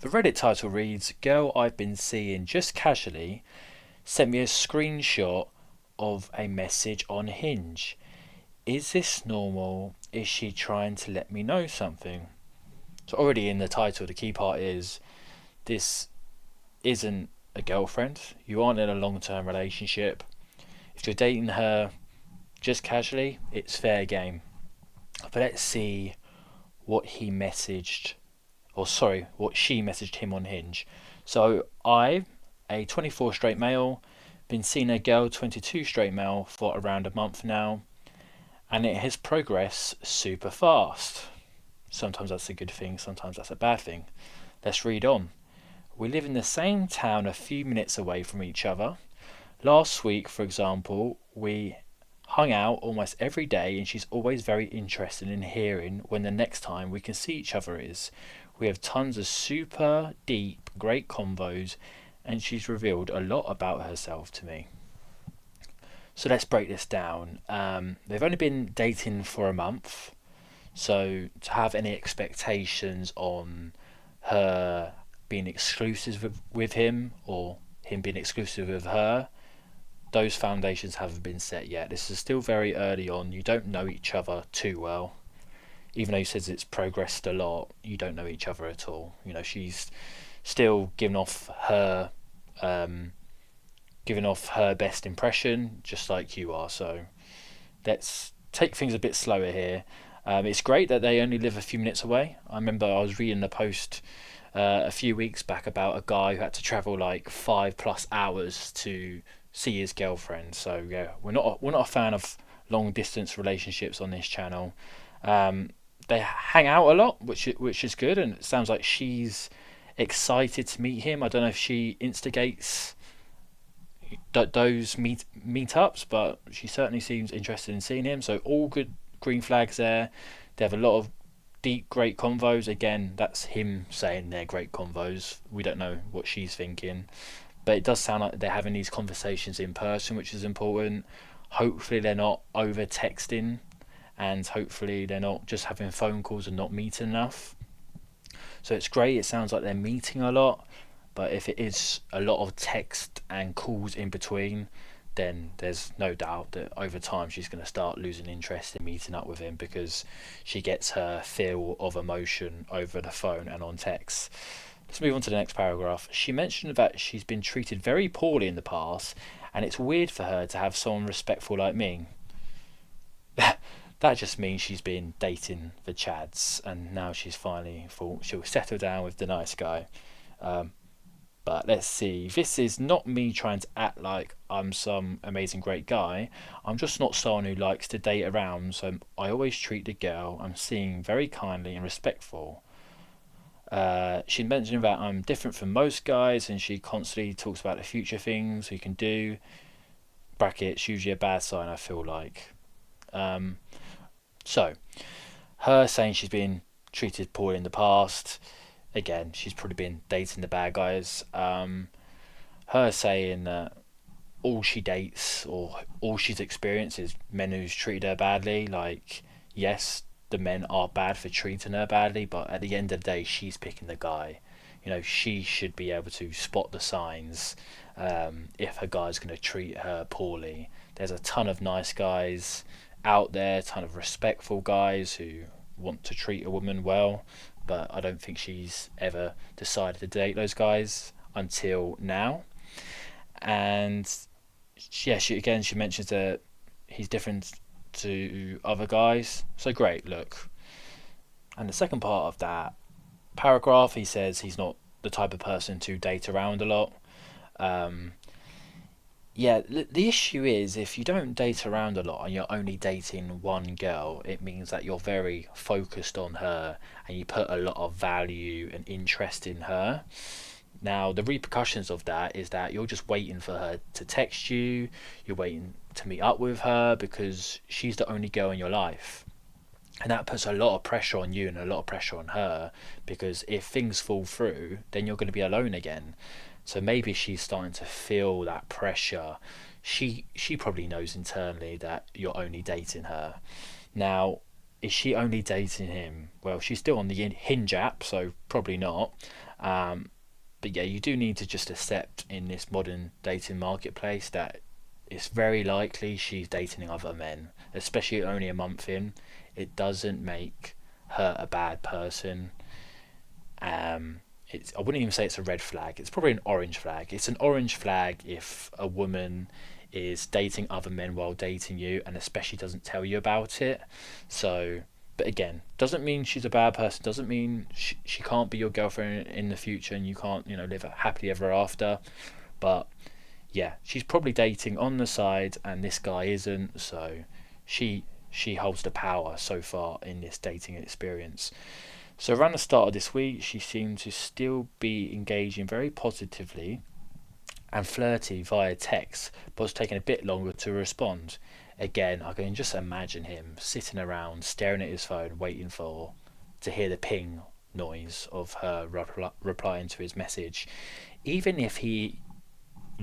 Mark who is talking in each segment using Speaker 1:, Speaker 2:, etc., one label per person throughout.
Speaker 1: The Reddit title reads, Girl I've been seeing just casually sent me a screenshot of a message on Hinge. Is this normal? Is she trying to let me know something? So, already in the title, the key part is this isn't a girlfriend. You aren't in a long term relationship. If you're dating her just casually, it's fair game. But let's see what he messaged, or sorry, what she messaged him on Hinge. So I, a 24 straight male, been seeing a girl 22 straight male for around a month now, and it has progressed super fast. Sometimes that's a good thing, sometimes that's a bad thing. Let's read on. We live in the same town a few minutes away from each other. Last week, for example, we hung out almost every day, and she's always very interested in hearing when the next time we can see each other is. We have tons of super deep, great convos, and she's revealed a lot about herself to me. So let's break this down. They've only been dating for a month, so to have any expectations on her being exclusive with him or him being exclusive with her, those foundations haven't been set yet. This is still very early on. You don't know each other too well. Even though he says it's progressed a lot, you don't know each other at all. You know, she's still um, giving off her best impression, just like you are. So let's take things a bit slower here. It's great that they only live a few minutes away. I remember I was reading a post a few weeks back about a guy who had to travel like 5+ hours to see his girlfriend. So yeah, we're not a fan of long distance relationships on this channel. Um, they hang out a lot, which is good, and it sounds like she's excited to meet him. I don't know if she instigates those meetups, but she certainly seems interested in seeing him. So all good green flags there. They have a lot of deep, great convos. Again, that's him saying they're great convos. We don't know what she's thinking, but it does sound like they're having these conversations in person, which is important. Hopefully, they're not over texting, and hopefully, they're not just having phone calls and not meeting enough. So it's great. It sounds like they're meeting a lot, but if it is a lot of text and calls in between, then there's no doubt that over time she's going to start losing interest in meeting up with him because she gets her fill of emotion over the phone and on text. Let's move on to the next paragraph. She mentioned that she's been treated very poorly in the past, and it's weird for her to have someone respectful like me. That just means she's been dating the Chads, and now she's finally thought she'll settle down with the nice guy. Um, but let's see. This is not me trying to act like I'm some amazing great guy. I'm just not someone who likes to date around, so I always treat the girl I'm seeing very kindly and respectful. She mentioned that I'm different from most guys, and she constantly talks about the future things we can do. Brackets, usually a bad sign, I feel like. Um, so, her saying she's been treated poorly in the past. Again, she's probably been dating the bad guys. Her saying that all she dates or all she's experienced is men who's treated her badly. Like, yes, the men are bad for treating her badly, but at the end of the day, she's picking the guy. You know, she should be able to spot the signs if a guy's going to treat her poorly. There's a ton of nice guys out there, a ton of respectful guys who want to treat a woman well, but I don't think she's ever decided to date those guys until now. And yeah, she mentions that he's different to other guys. So great, look. And the second part of that paragraph, he says he's not the type of person to date around a lot. Um, yeah, the issue is if you don't date around a lot and you're only dating one girl, it means that you're very focused on her and you put a lot of value and interest in her. Now, the repercussions of that is that you're just waiting for her to text you, you're waiting to meet up with her because she's the only girl in your life. And that puts a lot of pressure on you and a lot of pressure on her because if things fall through, then you're going to be alone again. So maybe she's starting to feel that pressure. She probably knows internally that you're only dating her. Now, is she only dating him? Well, she's still on the Hinge app, so probably not. But yeah, you do need to just accept in this modern dating marketplace that it's very likely she's dating other men, especially only a month in. It doesn't make her a bad person. It's, I wouldn't even say it's a red flag. It's probably an orange flag. It's an orange flag if a woman is dating other men while dating you, and especially doesn't tell you about it. So, but again, doesn't mean she's a bad person. Doesn't mean she can't be your girlfriend in the future, and you can't, live happily ever after. But yeah, she's probably dating on the side, and this guy isn't. So, she holds the power so far in this dating experience. So around the start of this week, she seemed to still be engaging very positively and flirty via text, but was taking a bit longer to respond. Again, I can just imagine him sitting around, staring at his phone, waiting for to hear the ping noise of her replying to his message. Even if he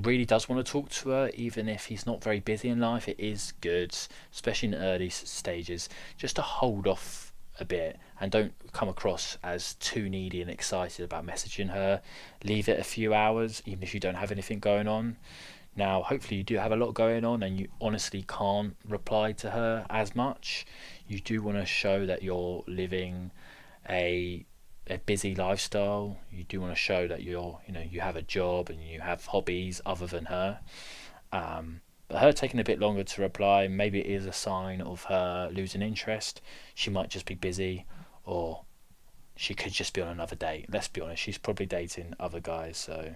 Speaker 1: really does want to talk to her, even if he's not very busy in life, it is good, especially in the early stages, just to hold off a bit and don't come across as too needy and excited about messaging her. Leave it a few hours, even if you don't have anything going on. Now, hopefully, you do have a lot going on and you honestly can't reply to her as much. You do want to show that you're living a busy lifestyle. You do want to show that you have a job and you have hobbies other than her. But her taking a bit longer to reply, maybe it is a sign of her losing interest. She might just be busy, or she could just be on another date. Let's be honest, she's probably dating other guys, so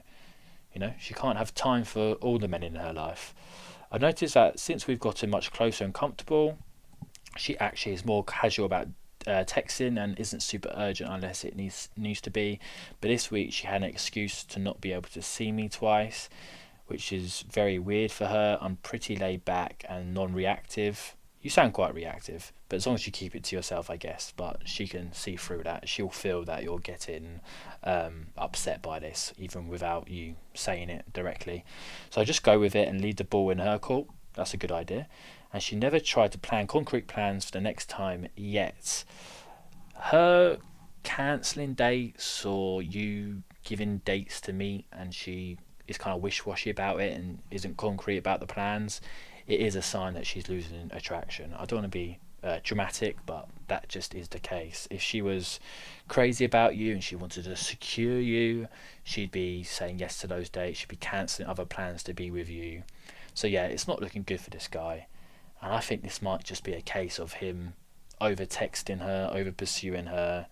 Speaker 1: she can't have time for all the men in her life. I noticed that since we've gotten much closer and comfortable, she actually is more casual about texting and isn't super urgent unless it needs to be. But this week she had an excuse to not be able to see me twice, which is very weird for her. I'm pretty laid back and non-reactive. You sound quite reactive, but as long as you keep it to yourself, I guess. But she can see through that. She'll feel that you're getting upset by this, even without you saying it directly. So just go with it and leave the ball in her court. That's a good idea. And she never tried to plan concrete plans for the next time yet. Her cancelling dates or you giving dates to meet and she is kind of wish-washy about it and isn't concrete about the plans, it is a sign that she's losing attraction. I don't want to be dramatic, but that just is the case. If she was crazy about you and she wanted to secure you, she'd be saying yes to those dates. She'd be cancelling other plans to be with you. So yeah, it's not looking good for this guy. And I think this might just be a case of him over texting her, over pursuing her,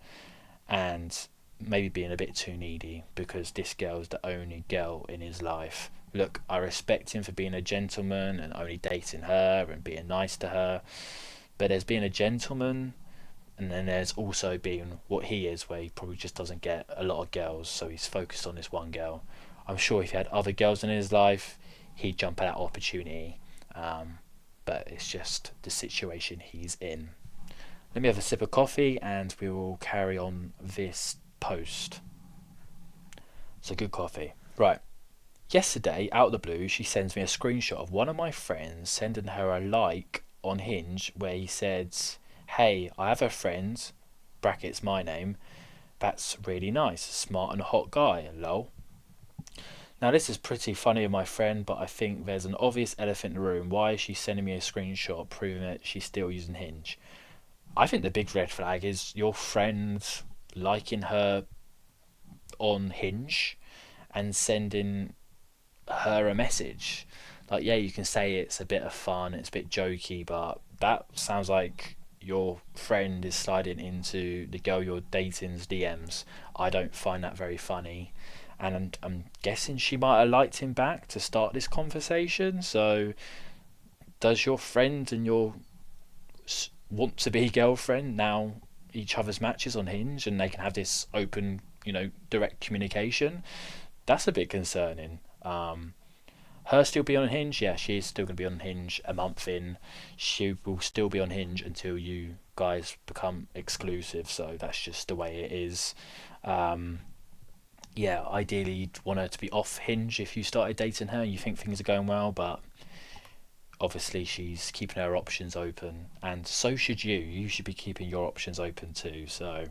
Speaker 1: and maybe being a bit too needy because this girl's the only girl in his life. Look, I respect him for being a gentleman and only dating her and being nice to her, but there's being a gentleman and then there's also being what he is, where he probably just doesn't get a lot of girls, so he's focused on this one girl. I'm sure if he had other girls in his life, he'd jump at that opportunity, but it's just the situation he's in. Let me have a sip of coffee and we will carry on this post. So good coffee. Right. Yesterday, out of the blue, she sends me a screenshot of one of my friends sending her a like on Hinge where he said, "Hey, I have a friend, brackets my name, that's really nice, smart and hot guy, lol." Now this is pretty funny of my friend, but I think there's an obvious elephant in the room. Why is she sending me a screenshot proving that she's still using Hinge? I think the big red flag is your friend liking her on Hinge and sending her a message. Like, yeah, you can say it's a bit of fun, it's a bit jokey, but that sounds like your friend is sliding into the girl you're dating's DMs. I don't find that very funny. And I'm guessing she might have liked him back to start this conversation. So, does your friend and your want to be girlfriend now each other's matches on Hinge and they can have this open, direct communication? That's a bit concerning. Her still be on Hinge? Yeah, she is still going to be on Hinge a month in. She will still be on Hinge until you guys become exclusive. So that's just the way it is. Yeah, ideally you'd want her to be off Hinge if you started dating her and you think things are going well, but obviously she's keeping her options open, and so should you. You should be keeping your options open too. So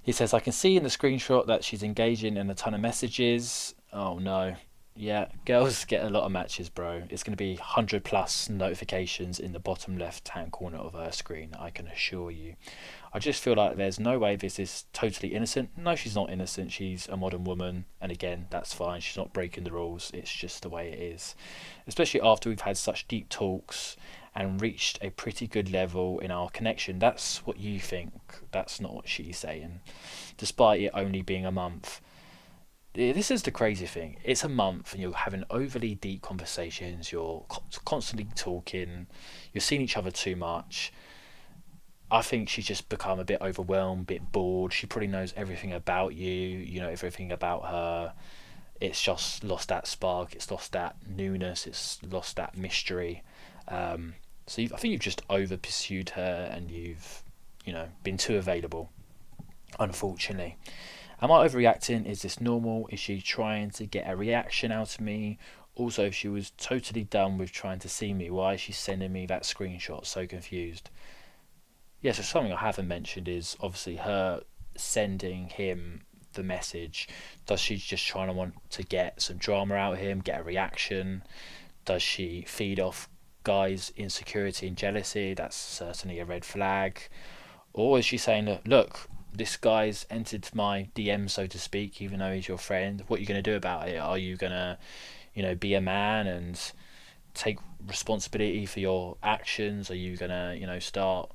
Speaker 1: He says, I can see in the screenshot that she's engaging in a ton of messages. Oh no. Yeah, girls get a lot of matches, bro. It's going to be 100 plus notifications in the bottom left hand corner of her screen, I can assure you. I just feel like there's no way this is totally innocent. No, she's not innocent. She's a modern woman. And again, that's fine. She's not breaking the rules. It's just the way it is. Especially after we've had such deep talks and reached a pretty good level in our connection. That's what you think. That's not what she's saying. Despite it only being a month. This is the crazy thing. It's a month and you're having overly deep conversations. You're constantly talking. You're seeing each other too much. I think she's just become a bit overwhelmed, a bit bored. She probably knows everything about you. You know everything about her. It's just lost that spark. It's lost that newness. It's lost that mystery. I think you've just over pursued her and you've, been too available. Unfortunately. Am I overreacting? Is this normal? Is she trying to get a reaction out of me? Also, if she was totally done with trying to see me, why is she sending me that screenshot? So confused. Yeah, so something I haven't mentioned is obviously her sending him the message. Does she just try to want to get some drama out of him, get a reaction? Does she feed off guys' insecurity and jealousy? That's certainly a red flag. Or is she saying that, look, this guy's entered my DM, so to speak, even though he's your friend. What are you going to do about it? Are you going to, be a man and take responsibility for your actions? Are you going to, start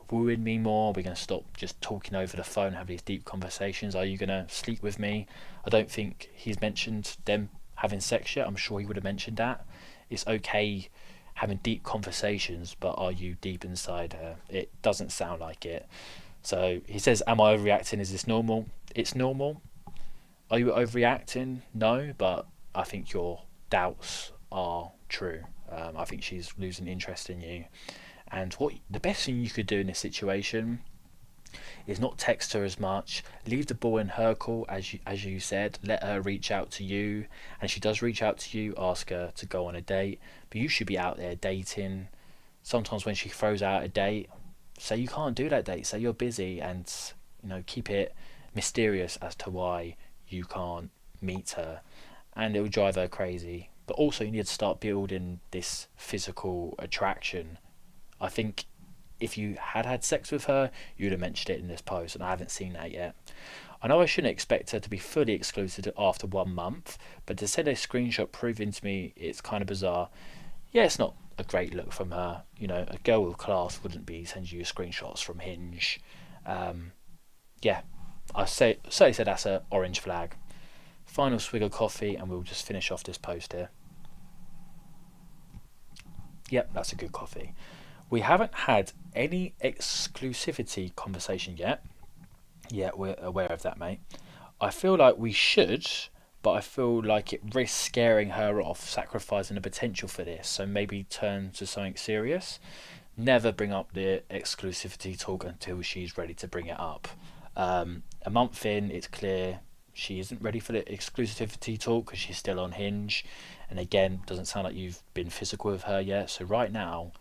Speaker 1: wooing me more? We're going to stop just talking over the phone, have these deep conversations. Are you going to sleep with me? I don't think he's mentioned them having sex yet. I'm sure he would have mentioned that. It's okay having deep conversations, but are you deep inside her? It doesn't sound like it. So he says, am I overreacting? Is this normal? It's normal. Are you overreacting? No, but I think your doubts are true. I think she's losing interest in you. And what the best thing you could do in this situation is not text her as much. Leave the ball in her court, as you said. Let her reach out to you. And if she does reach out to you, ask her to go on a date. But you should be out there dating. Sometimes when she throws out a date, say you can't do that date. Say you're busy, and keep it mysterious as to why you can't meet her, and it will drive her crazy. But also, you need to start building this physical attraction. I think if you had sex with her, you'd have mentioned it in this post, and I haven't seen that yet. I know I shouldn't expect her to be fully exclusive after 1 month, but to send a screenshot proving to me it's kind of bizarre. Yeah, it's not a great look from her. A girl with class wouldn't be sending you screenshots from Hinge. Yeah, I certainly say that's a orange flag. Final swig of coffee, and we'll just finish off this post here. Yep, that's a good coffee. We haven't had any exclusivity conversation yet. Yeah, we're aware of that, mate. I feel like we should, but I feel like it risks scaring her off, sacrificing the potential for this. So maybe turn to something serious. Never bring up the exclusivity talk until she's ready to bring it up. A month in, it's clear she isn't ready for the exclusivity talk because she's still on Hinge. And again, doesn't sound like you've been physical with her yet. So right now,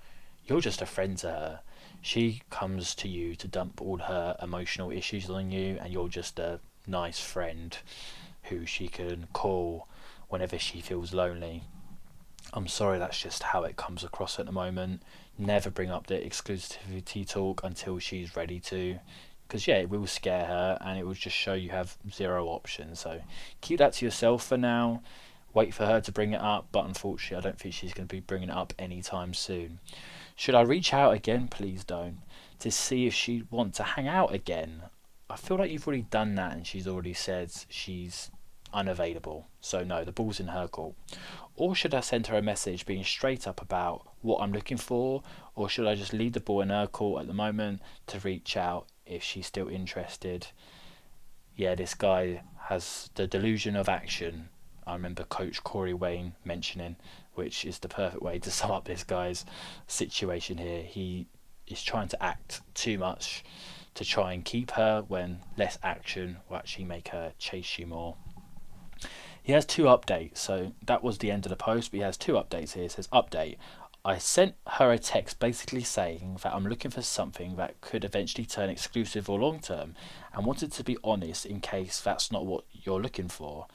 Speaker 1: you're just a friend to her. She comes to you to dump all her emotional issues on you, and you're just a nice friend who she can call whenever she feels lonely. I'm sorry, that's just how it comes across at the moment. Never bring up the exclusivity talk until she's ready to, because it will scare her and it will just show you have zero options. So keep that to yourself for now. Wait for her to bring it up, but unfortunately I don't think she's going to be bringing it up anytime soon. Should I reach out again? Please don't. To see if she'd want to hang out again. I feel like you've already done that and she's already said she's unavailable. So no, the ball's in her court. Or should I send her a message being straight up about what I'm looking for? Or should I just leave the ball in her court at the moment to reach out if she's still interested? Yeah, this guy has the delusion of action. I remember Coach Corey Wayne mentioning, which is the perfect way to sum up this guy's situation here. He is trying to act too much to try and keep her, when less action will actually make her chase you more. He has 2 updates, so that was the end of the post, but he has 2 updates here. It says, update, I sent her a text basically saying that I'm looking for something that could eventually turn exclusive or long term, and wanted to be honest in case that's not what you're looking for.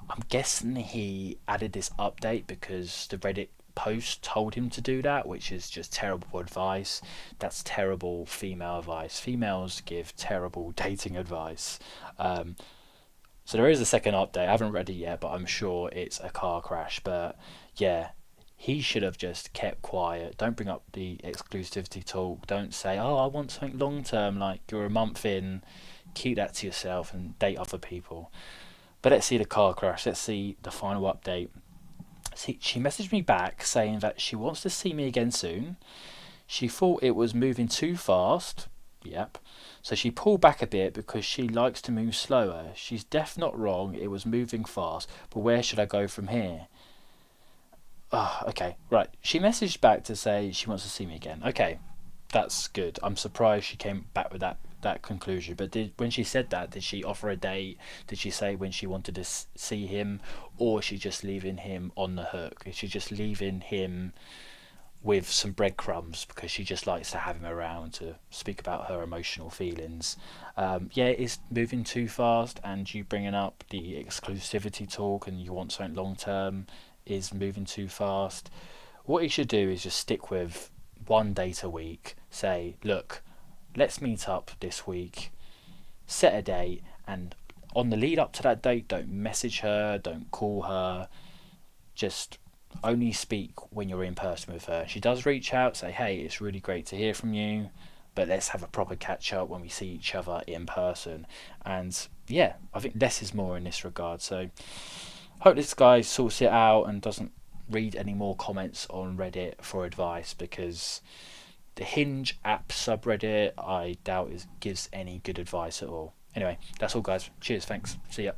Speaker 1: I'm guessing he added this update because the Reddit post told him to do that, which is just terrible advice. That's terrible female advice. Females give terrible dating advice. Um, so there is a second update. I haven't read it yet, but I'm sure it's a car crash. But yeah, he should have just kept quiet. Don't bring up the exclusivity talk. Don't say, "Oh, I want something long term." Like you're a month in. Keep that to yourself and date other people. But let's see the car crash. Let's see the final update. See, she messaged me back saying that she wants to see me again soon. She thought it was moving too fast. Yep. So she pulled back a bit because she likes to move slower. She's deaf not wrong. It was moving fast. But where should I go from here? Oh, okay. Right. She messaged back to say she wants to see me again. Okay. That's good. I'm surprised she came back with that conclusion. But when she said that, did she offer a date? Did she say when she wanted to see him, or is she just leaving him on the hook? Is she just leaving him with some breadcrumbs because she just likes to have him around to speak about her emotional feelings? Yeah, it's moving too fast, and you bringing up the exclusivity talk, and you want something long term is moving too fast. What you should do is just stick with one date a week. Say, look, let's meet up this week, set a date, and on the lead up to that date, don't message her, don't call her, just only speak when you're in person with her. She does reach out, say, hey, it's really great to hear from you, but let's have a proper catch up when we see each other in person. And yeah, I think less is more in this regard. So hope this guy sorts it out and doesn't read any more comments on Reddit for advice, because the Hinge app subreddit I doubt gives any good advice at all. Anyway, that's all, guys. Cheers, thanks. See ya.